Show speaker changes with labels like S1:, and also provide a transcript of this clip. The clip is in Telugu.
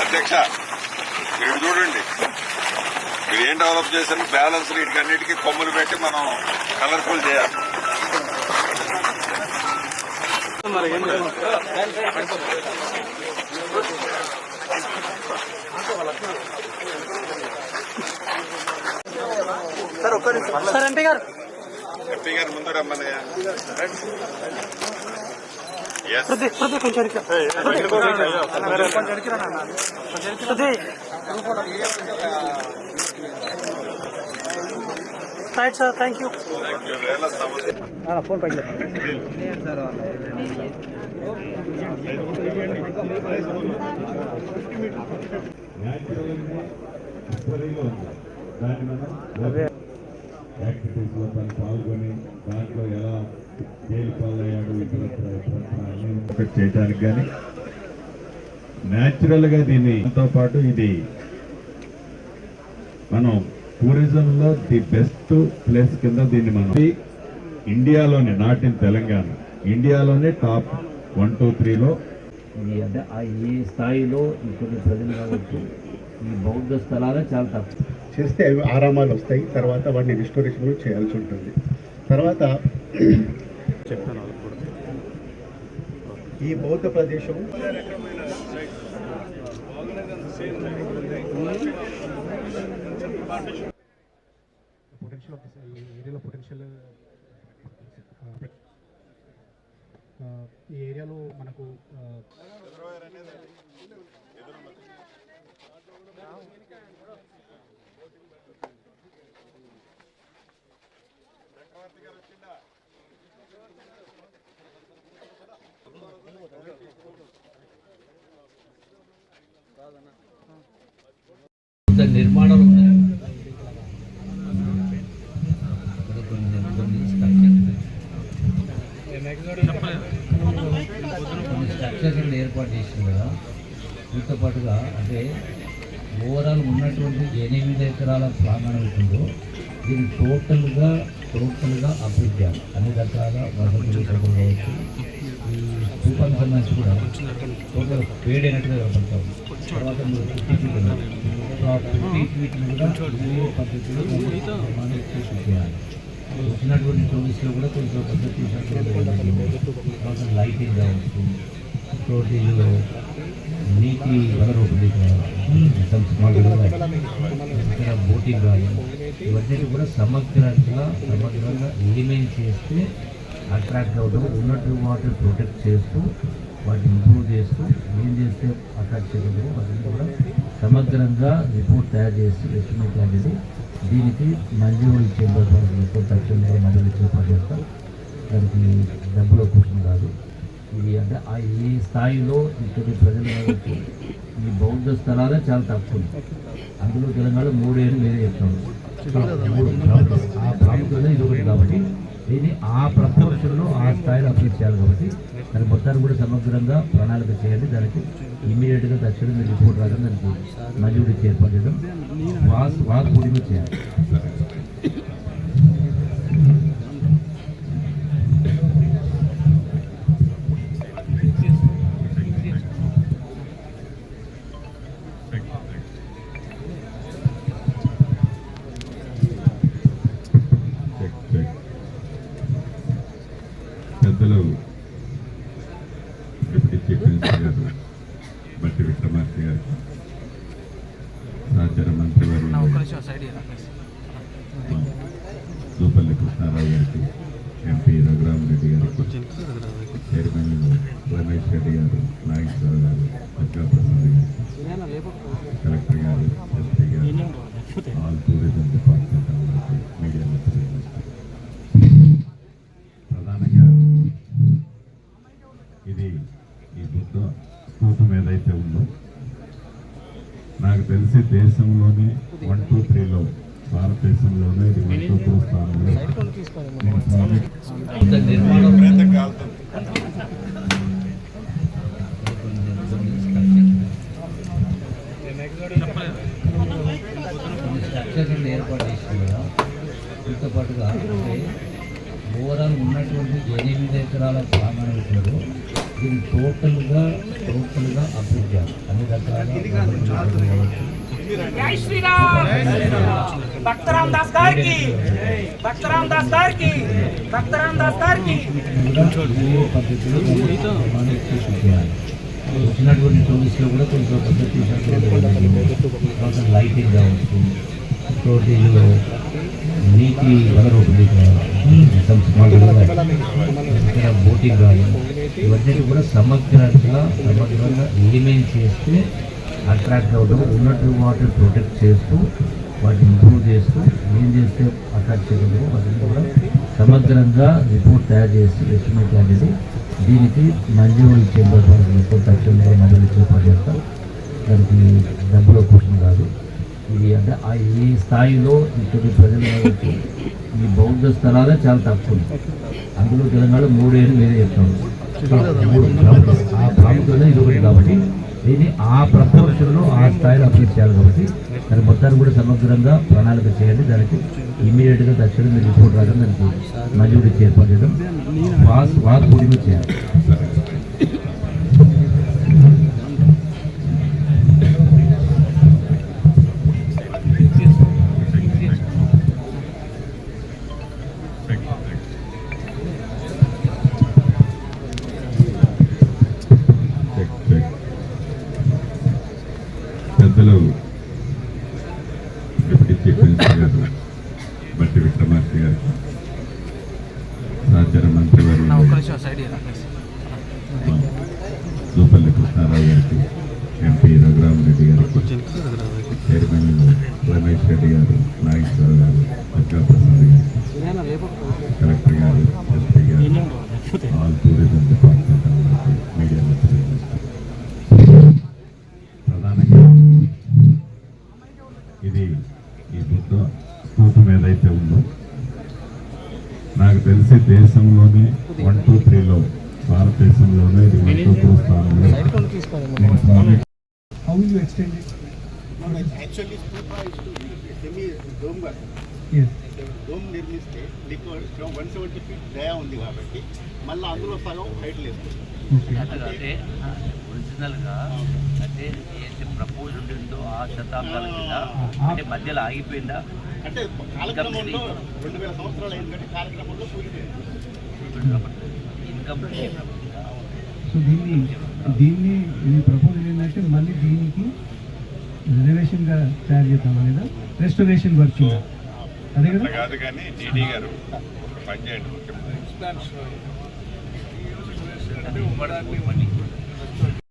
S1: అధ్యక్ష మీరు చూడండి, మీరు ఏం డెవలప్ చేశారు, బ్యాలెన్స్ వీటికన్నిటికీ కొమ్ములు పెట్టి మనం కలర్ఫుల్ చేయాలి.
S2: సార్ ఎంపీ గారు
S1: ముందు రమ్మన్నయ్య.
S2: కొంచెం right sir, thank you. Phone పైకి
S3: యాక్టివిటీస్ లో తను పాల్గొని దాంట్లో ఎలా జైలు పాలయ్యాడు ఒకటి చేయడానికి కానీ న్యాచురల్ గా దీనితో పాటు ఇది మనం టూరిజం లో ది బెస్ట్ ప్లేస్ కింద దీన్ని మనం ఇండియాలోనే, నాట్ ఇన్ తెలంగాణ, ఇండియాలోనే టాప్ 1, 2, 3లో
S4: అంటే ఈ స్థాయిలో ఇప్పుడు ప్రజలు కావచ్చు ఈ బౌద్ధ స్థలాలే చాలా తక్కువ
S5: చేస్తే అవి ఆరామాలు వస్తాయి. తర్వాత వాటిని రిస్టోరేషన్ కూడా చేయాల్సి ఉంటుంది. తర్వాత ఈ బౌద్ధ ప్రదేశం ఈ ఏరియాలో మనకు
S4: నిర్మాణాలు ఉన్నాయి. స్ట్రక్చర్స్ ఏర్పాటు చేసింది కదా, వీటితో పాటుగా అంటే ఓవరాల్ ఉన్నటువంటి 8 ఎకరాల ప్రాంగణం ఉంటుందో దీన్ని టోటల్గా అభివృద్ధి చేయాలి. అన్ని రకాల వసతులు కావచ్చు. ఈ స్థూపానికి సంబంధించి కూడా టోటల్ వేడైనట్టుగా కనపడతాం. తర్వాత 50 ఫీట్ని కూడా ఇదే పద్ధతిలో నిర్మాణం చేయాలి. వచ్చినటువంటి టూరిస్టులు కూడా కొంచెం పద్ధతి తర్వాత లైటింగ్ కావచ్చు, తోటిలో నీటి వనరు ఉంటుంది, ఇక్కడ బోటింగ్ కానీ ఇవన్నీ కూడా సమగ్రంగా ఎలిమెంట్ చేస్తే అట్రాక్ట్ అవుతాం. ఉన్నట్టు వాటిని ప్రొటెక్ట్ చేస్తూ వాటిని ఇంప్రూవ్ చేస్తూ ఏం చేస్తే అట్రాక్ట్ చేయగలరు వాటిని కూడా సమగ్రంగా రిపోర్ట్ తయారు చేసి ఎస్టిమేట్ తయారు చేసి దీనికి మంజూరు ఇచ్చే తక్షణంగా మంజూరు ఇచ్చే పనిచేస్తాం. దానికి డబ్బుల క్వశ్చన్ కాదు ఇది. అంటే ఈ స్థాయిలో ఇక్కడి ప్రజలు కాబట్టి ఈ బౌద్ధ స్థలాలే చాలా తక్కువ. అందులో తెలంగాణ 3 ఏళ్ళు వేరే చెప్తాము. ఆ ప్రాముఖ్యత ఇది ఒకటి కాబట్టి దీన్ని ఆ ప్రపోర్షన్లో ఆ స్థాయిలో అభివృద్ధి చేయాలి. కాబట్టి దాని మొత్తాన్ని కూడా సమగ్రంగా ప్రణాళిక చేయండి. దానికి ఇమ్మీడియట్గా తక్షణం రిపోర్ట్ రావడం, దానికి మంజూరు ఇచ్చి ఏర్పాటు చేయడం, వాక్ పూర్తిగా చేయాలి.
S3: పెద్దలు డిప్యూటీ చీఫ్ మినిస్టర్ గారు బట్టి విక్రమార్క గారు, సహచర మంత్రివారు దూపల్లి కృష్ణారావు గారికి, ఎంపీ రఘురామరెడ్డి గారికి, చైర్మన్ రమేష్ రెడ్డి గారు, నాగేశ్వర గారు, ప్రజాప్రసాద్ గారు, కలెక్టర్ గారు, ఎస్పీ గారు, ఆల్ టూరిజం డిపార్ట్మెంట్ అందరికీ, మీడియా మిత్రులు, ప్రధానంగా ఇది ఈ బుద్ధ స్తూపం ఏదైతే ఉందో నాకు తెలిసి దేశంలోనే 1, 2, 3లో భారతదేశంలోనే ఇది 1, 2, 3 స్థానంలో
S4: స్ట్రక్చర్స్ ఏర్పాటు చేసింది కదా, వీటితో పాటుగా అంటే ఓవరాల్ ఉన్నటువంటి 8 ఎకరాల ప్రాంగణం ఉంటుందో దీన్ని టోటల్గా అప్డేట్ చేయాలి అన్ని రకాల
S2: జై శ్రీరామ్ భక్తరామ్ దాస్ గారికి భక్తరామ్ దాస్ గారికి భక్తరామ్ దాస్ గారికి
S4: పద్ధతిలో చేయాలి. వచ్చినటువంటి టూరిస్టులు కూడా కొంచెం పద్ధతి తర్వాత లైటింగ్ కావచ్చు, తోటిలో నీటి వనరు ఉంటుంది ఇక్కడ బోటింగ్ కానీ ఇవన్నీ కూడా సమగ్రంగా ఏమేమి చేస్తే అట్రాక్ట్ అవ్వడం, ఉన్నటువంటి వాటర్ ప్రొటెక్ట్ చేస్తూ వాటిని ఇంప్రూవ్ చేస్తూ ఏం చేస్తే అట్రాక్ట్ చేయడం వాటిని కూడా సమగ్రంగా రిపోర్ట్ తయారు చేసి ఎస్టిమేట్ అనేది దీనికి మంజూరు చేంబర్ రిపోర్ట్ తక్షణంగా మంజూరు చేపట్టి చేస్తాం. దానికి డబ్బుల క్వశ్చన్ కాదు ఇది. అంటే ఈ స్థాయిలో ఇక్కడ ప్రజలు కావచ్చు ఈ బౌద్ధ స్థలాలే చాలా తక్కువ. అందులో తెలంగాణ 3 ఏళ్ళు వేరే చెప్తాను. ఆ ప్రాముఖ్యత ఇది ఒకటి కాబట్టి దీన్ని ఆ ప్రపోర్షన్లో ఆ స్థాయిలో అప్లై చేయాలి కాబట్టి దాని మొత్తాన్ని కూడా సమగ్రంగా ప్రణాళిక చేయండి. దానికి ఇమీడియట్గా తక్షణం మీరు రిపోర్ట్ రావడం దానికి మంజూరు ఏర్పాటు చేయడం వాక్కుడిగా చేయాలి.
S3: పెద్దలు డిప్యూటీ చీఫ్ మినిస్టర్ గారు బట్టి విక్రమార్క గారికి, సహచర మంత్రివారు దూపల్లి కృష్ణారావు గారికి, ఎంపీ రఘురామరెడ్డి గారికి, చైర్మన్ రమేష్ రెడ్డి గారు, నాగేశ్వరరావు గారు, ప్రసాద్ గారు, కలెక్టర్ గారు, ఎస్పీ గారు, ఆల్ టూరిజం డిపార్ట్మెంట్ మీడియా ప్రధానంగా ఇది ఈ బుద్ధ స్తూపం ఏదైతే ఉందో నాకు తెలిసి దేశంలోనే 1, 2, 3లో భారతదేశంలోనే ఇది 1, 2, 3 స్థానంలో.
S5: How will you extend it?
S6: Actually, stupa is to dome గా
S5: Yes.
S6: డోమ్ నిర్మిస్తే నీకు 170 ఫీట్ దయా ఉంది కాబట్టి మళ్ళీ అందులో సగం హైట్ లేదు.
S4: అంటే ఒరిజినల్గా అంటే ఏదైతే ప్రపోజ్ ఉండిందో ఆ శతాబ్దాల కింద అంటే మధ్యలో ఆగిపోయిందా
S6: అంటే కాలక్రమంలో 2000 సంవత్సరాలు అయింది కాబట్టి కాలక్రమంలో కూలిపోయింది.
S4: ఇన్కమ్
S5: సో దీన్ని మీ ప్రపోజల్ ఏంటంటే మళ్ళీ దీనికి రిజర్వేషన్గా తయారు చేద్దాం లేదా రెస్టరేషన్ వర్క్ అదే కదా?
S1: కాదు కానీ డీడీ గారు పనిచేయండి ముఖ్యమంత్రి.
S4: అంటే ఉమ్మడి